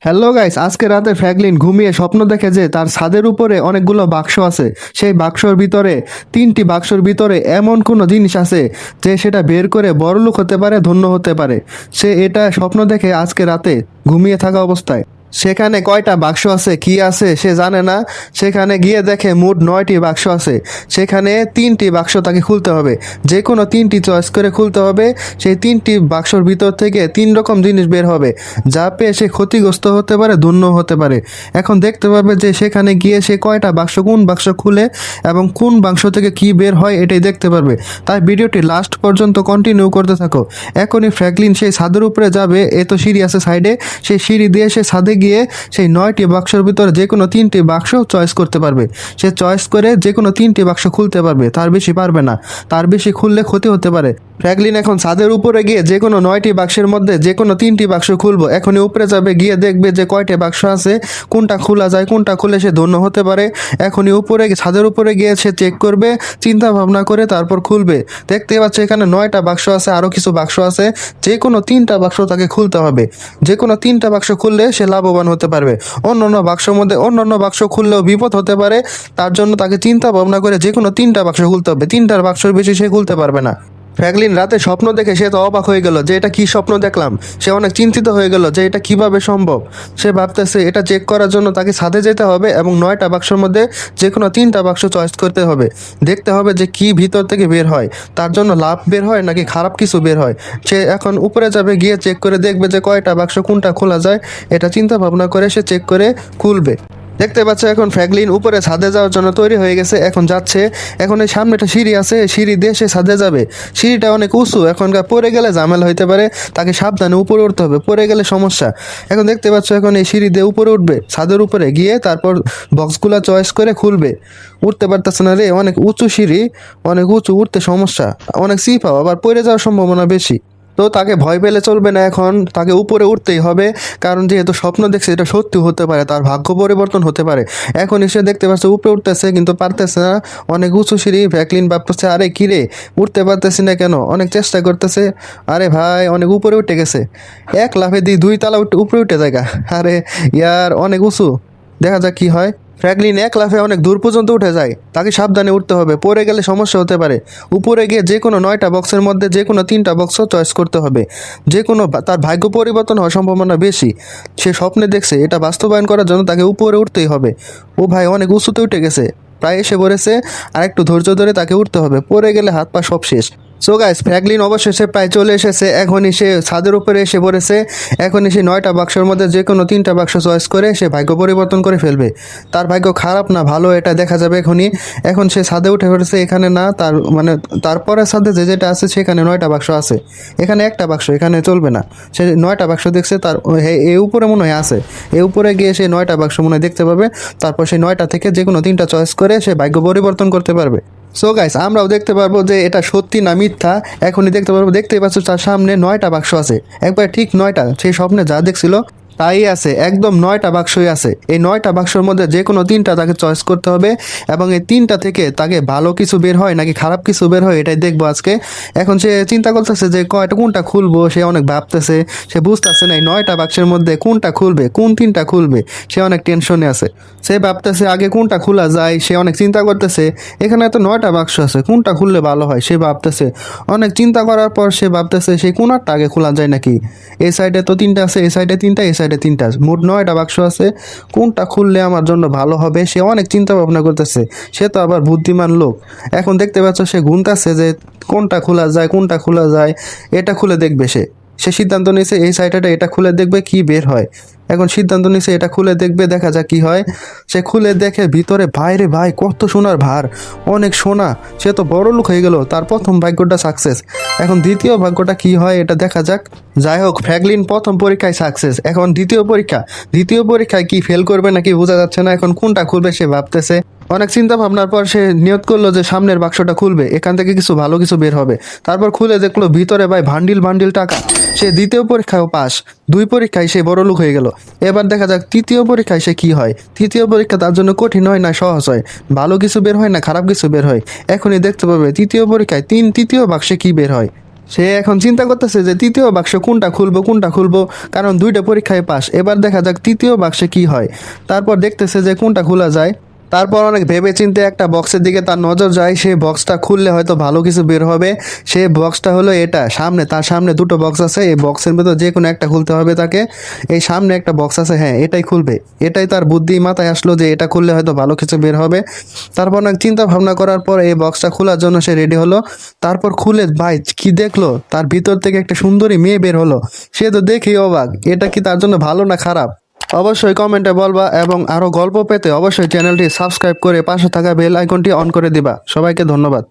Hello guys, আজকে রাতে Franklin ঘুমিয়ে স্বপ্ন দেখে যে তার ছাদের উপরে অনেকগুলো বাক্স আছে। সেই বাক্সর ভিতরে তিনটি বাক্সর ভিতরে এমন কোনো জিনিস আছে যে সেটা বের করে বড়লোক হতে পারে, ধন্য হতে পারে। সে এটা স্বপ্ন দেখে আজকে রাতে ঘুমিয়ে থাকা অবস্থায়। সেখানে কয়টা বাক্স আছে কি আছে সে জানে না। সেখানে গিয়ে দেখে মোট 9টি বাক্স আছে। সেখানে 3টি বাক্স তাকে খুলতে হবে, যে কোনো 3টি চয়েস করে খুলতে হবে। সেই 3টি বাক্সর ভিতর থেকে 3 রকম জিনিস বের হবে, যা পেয়ে সে ক্ষতিগ্রস্ত হতে পারে, ধন্য হতে পারে। এখন দেখতে পাবে যে সেখানে গিয়ে সে কয়টা বাক্স, কোন বাক্স খুলে এবং কোন বাক্স থেকে কি বের হয় এটাই দেখতে পারবে। তাই ভিডিওটি লাস্ট পর্যন্ত কন্টিনিউ করতে থাকো। এখনই ফ্র্যাঙ্কলিন সেই ছাদের উপরে যাবে, এ তো সিঁড়ি আছে সাইডে, সেই সিঁড়ি দিয়ে সে ছাদে গিয়ে সেই 9টি বাক্সের ভিতরে যে কোনো 3টি বাক্স চয়েস করতে পারবে। সে চয়েস করে যে কোনো 3টি বাক্স খুলতে পারবে, তার বেশি পারবে না। তার বেশি খুললে ক্ষতি হতে পারে। ফ্র্যাঙ্কলিন এখন ছাদের উপরে গিয়ে যে কোনো 9টি বাক্সের মধ্যে যে কোনো 3টি বাক্স খুলবো। এখনই উপরে যাবে, গিয়ে দেখবে যে কয়টা বাক্স আছে, কোনটা খোলা যায়, কোনটা খুলে সে ধন্য হতে পারে। এখনই উপরে ছাদের উপরে গিয়ে সে চেক করবে, চিন্তা ভাবনা করে তারপর খুলবে। দেখতে পাচ্ছে এখানে 9টা বাক্স আছে, আরও কিছু বাক্স আছে। যে কোনো 3টা বাক্স তাকে খুলতে হবে। যে কোনো 3টা বাক্স খুললে সে লাভবান হতে পারবে। অন্যান্য বাক্সের মধ্যে অন্যান্য বাক্স খুললেও বিপদ হতে পারে। তার জন্য তাকে চিন্তা ভাবনা করে যে কোনো 3টা বাক্স খুলতে হবে। 3টার বাক্সের বেশি সে খুলতে পারবে না। ফ্র্যাঙ্কলিন রাতে স্বপ্ন দেখে সে তো অবাক হয়ে গেল যে এটা কি স্বপ্ন দেখলাম। সে অনেক চিন্তিত হয়ে গেল যে এটা কিভাবে সম্ভব। সে ভাবতেছে এটা চেক করার জন্য তাকে ছাদে যেতে হবে এবং 9টা বাক্সের মধ্যে যে কোনো 3টা বাক্স চয়েস করতে হবে। দেখতে হবে যে কি ভিতর থেকে বের হয়, তার জন্য লাভ বের হয় নাকি খারাপ কিছু বের হয়। সে এখন উপরে যাবে, গিয়ে চেক করে দেখবে যে কয়টা বাক্স কোনটা খোলা যায়। এটা চিন্তা ভাবনা করে সে চেক করে খুলবে। দেখতে পাচ্ছে এখন ফ্র্যাঙ্কলিন উপরে ছাদে যাওয়ার জন্য তৈরি হয়ে গেছে, এখন যাচ্ছে। এখন এই সামনে একটা সিঁড়ি আছে, সিঁড়ি দিয়ে সে ছাদে যাবে। সিঁড়িটা অনেক উঁচু, এখনকার পড়ে গেলে ঝামেলা হইতে পারে। তাকে সাবধানে উপরে উঠতে হবে, পড়ে গেলে সমস্যা। এখন দেখতে পাচ্ছ এখন এই সিঁড়ি দিয়ে উপরে উঠবে, ছাদের উপরে গিয়ে তারপর বক্সগুলো চয়েস করে খুলবে। উঠতে পারতেছে না রে, অনেক উঁচু সিঁড়ি, অনেক উঁচু, উঠতে সমস্যা, অনেক চিপাও, আবার পড়ে যাওয়ার সম্ভাবনা বেশি। তো তাকে ভয় পেলে চলবে না, এখন তাকে উপরে উঠতেই হবে। কারণ যেহেতু স্বপ্ন দেখছে, এটা সত্যি হতে পারে, তার ভাগ্য পরিবর্তন হতে পারে। এখন এসে দেখতে পাচ্ছে উপরে উঠতেছে কিন্তু পারতেছে না, অনেক উঁচু সিঁড়ি। ফ্র্যাঙ্কলিন ভাবতেছে আরে কিরে, উঠতে পারতেছি না কেন, অনেক চেষ্টা করতেছে। আরে ভাই অনেক উপরে উঠে গেছে, এক লাফে 2 তালা উপরে উঠে জায়গা। আরে ইয়ার অনেক উঁচু, দেখা যাক কি হয়। ফ্র্যাঙ্কলিন এক লাফে অনেক দূর পর্যন্ত উঠে যায়। তাকে সাবধানে উঠতে হবে, পড়ে গেলে সমস্যা হতে পারে। উপরে গিয়ে যে কোনো 9টা বক্সের মধ্যে যে কোনো 3টা বক্স চয়েস করতে হবে। যে কোনো তার ভাগ্য পরিবর্তন হওয়ার সম্ভাবনা বেশি। সে স্বপ্নে দেখছে, এটা বাস্তবায়ন করার জন্য তাকে উপরে উঠতেই হবে। ও ভাই অনেক উঁচুতে উঠে গেছে, প্রায় এসে পড়েছে। আর একটু ধৈর্য ধরে তাকে উঠতে হবে, পড়ে গেলে হাত পা সব শেষ। সো গাইস, ফ্র্যাঙ্কলিন অবশেষে প্রায় চলে এসেছে। এখনই সে ছাদের উপরে এসে পড়েছে। এখনই সে 9টা বাক্সের মধ্যে যে কোনো 3টা বাক্স চয়েস করে সে ভাগ্য পরিবর্তন করে ফেলবে। তার ভাগ্য খারাপ না ভালো এটা দেখা যাবে এখনই। এখন সে ছাদে উঠে পড়েছে, এখানে না, তার মানে তারপরে ছাদে যে যেটা আছে সেখানে 9টা বাক্স আছে। এখানে একটা বাক্স, এখানে চলবে না। সে 9টা বাক্স দেখছে, তার এ উপরে মনে হয় আছে। এ উপরে গিয়ে সে 9টা বাক্স মনে হয় দেখতে পাবে। তারপর সেই 9টা থেকে যে কোনো 3টা চয়েস করে সে ভাগ্য পরিবর্তন করতে পারবে। সো গাইস, আমরাও দেখতে পারবো যে এটা সত্যি না মিথ্যা। এখনই দেখতে পারবো, দেখতেই পাচ্ছ তার সামনে 9টা বাক্স আছে, একবার ঠিক 9টা, সেই স্বপ্নে যা দেখছিল তাই আছে, একদম 9টা বাক্সই আছে। এই 9টা বাক্সের মধ্যে যে কোনো 3টা তাকে চয়েস করতে হবে এবং এই 3টা থেকে তাকে ভালো কিছু বের হয় নাকি খারাপ কিছু বের হয় এটাই দেখবো আজকে। এখন সে চিন্তা করতেছে যে কোনটা খুলবো, সে অনেক ভাবতেছে, সে বুঝতেছে না এই 9টা বাক্সের মধ্যে কোনটা খুলবে, কোন 3টা খুলবে। সে অনেক টেনশনে আছে, সে ভাবতেছে আগে কোনটা খোলা যায়, সে অনেক চিন্তা করতেছে। এখানে তো 9টা বাক্স আছে, কোনটা খুললে ভালো হয় সে ভাবতেছে। অনেক চিন্তা করার পর সে ভাবতেছে সেই কোনারটা আগে খোলা যায় নাকি। এই সাইডে তো 3টা আছে, এই সাইডে 3টা, এই সাইডে 3টা, মোট 9টা বাক্স আছে। কোনটা খুললে আমার জন্য ভালো হবে সে অনেক চিন্তা ভাবনা করতেছে। সে তো আবার বুদ্ধিমান লোক। এখন দেখতে পাচ্ছ সে গুনতাছে যে কোনটা খোলা যায়, কোনটা খোলা যায়। এটা খুলে দেখবে সে। সে সিদ্ধান্ত নিয়েছে এই সাইডটা, এটা খুলে দেখবে কি বের হয়। এখন সিদ্ধান্ত নিয়েছে এটা খুলে দেখবে, দেখা যাক কি হয়। সে খুলে দেখে ভিতরে বাইরে ভাই কত সোনার ভার, অনেক সোনা। সে তো বড় লোক হয়ে গেল, তার প্রথম ভাগ্যটা সাকসেস। এখন দ্বিতীয় ভাগ্যটা কি হয় এটা দেখা যাক। যাই হোক, ফ্র্যাঙ্কলিন প্রথম পরীক্ষায় সাকসেস। এখন দ্বিতীয় পরীক্ষায় কি ফেল করবে নাকি বোঝা যাচ্ছে না। এখন কোনটা খুলবে সে ভাবতেছে। অনেক চিন্তা ভাবনার পর সে নিয়ত করলো যে সামনের বাক্সটা খুলবে, এখান থেকে কিছু ভালো কিছু বের হবে। তারপর খুলে দেখলো ভিতরে ভাই বান্ডিল বান্ডিল টাকা। সে দ্বিতীয় পরীক্ষায়ও পাস, 2 পরীক্ষায় সে বড় লোক হয়ে গেল। এবার দেখা যাক তৃতীয় পরীক্ষায় সে কি হয়। তৃতীয় পরীক্ষা তার জন্য কঠিন হয় না সহজ হয়, ভালো কিছু বের হয় না খারাপ কিছু বের হয়। এখনই দেখতে পাবে তৃতীয় পরীক্ষায় তৃতীয় বাক্সে কি বের হয়। সে এখন চিন্তা করতেছে যে তৃতীয় বাক্স কোনটা খুলবো, কারণ দুইটা পরীক্ষায় পাস। এবার দেখা যাক তৃতীয় বাক্সে কি হয়। তারপর দেখতেছে যে কোনটা খোলা যায়। তারপর অনেক ভেবে চিন্তে একটা বক্সের দিকে তার নজর যায়। সেই বক্সটা খুললে হয়তো ভালো কিছু বের হবে। সেই বক্সটা হলো এটা, তার সামনে দুটো বক্স আছে। এই বক্সের ভেতর যে কোনো একটা খুলতে হবে তাকে। এই সামনে একটা বক্স আছে, হ্যাঁ এটাই খুলবে। এটাই তার বুদ্ধি মাথায় আসলো যে এটা খুললে হয়তো ভালো কিছু বের হবে। তারপর অনেক চিন্তা ভাবনা করার পর এই বক্সটা খোলার জন্য সে রেডি হলো। তারপর খুলে ভাই কি দেখলো, তার ভিতর থেকে একটা সুন্দরী মেয়ে বের হলো। সে তো দেখেই অবাক, এটা কি তার জন্য ভালো না খারাপ? অবশ্যই কমেন্টে বলবা, এবং আরো গল্প পেতে অবশ্যই চ্যানেলটি সাবস্ক্রাইব করে পাশে থাকা বেল আইকনটি অন করে দিবা। সবাইকে ধন্যবাদ।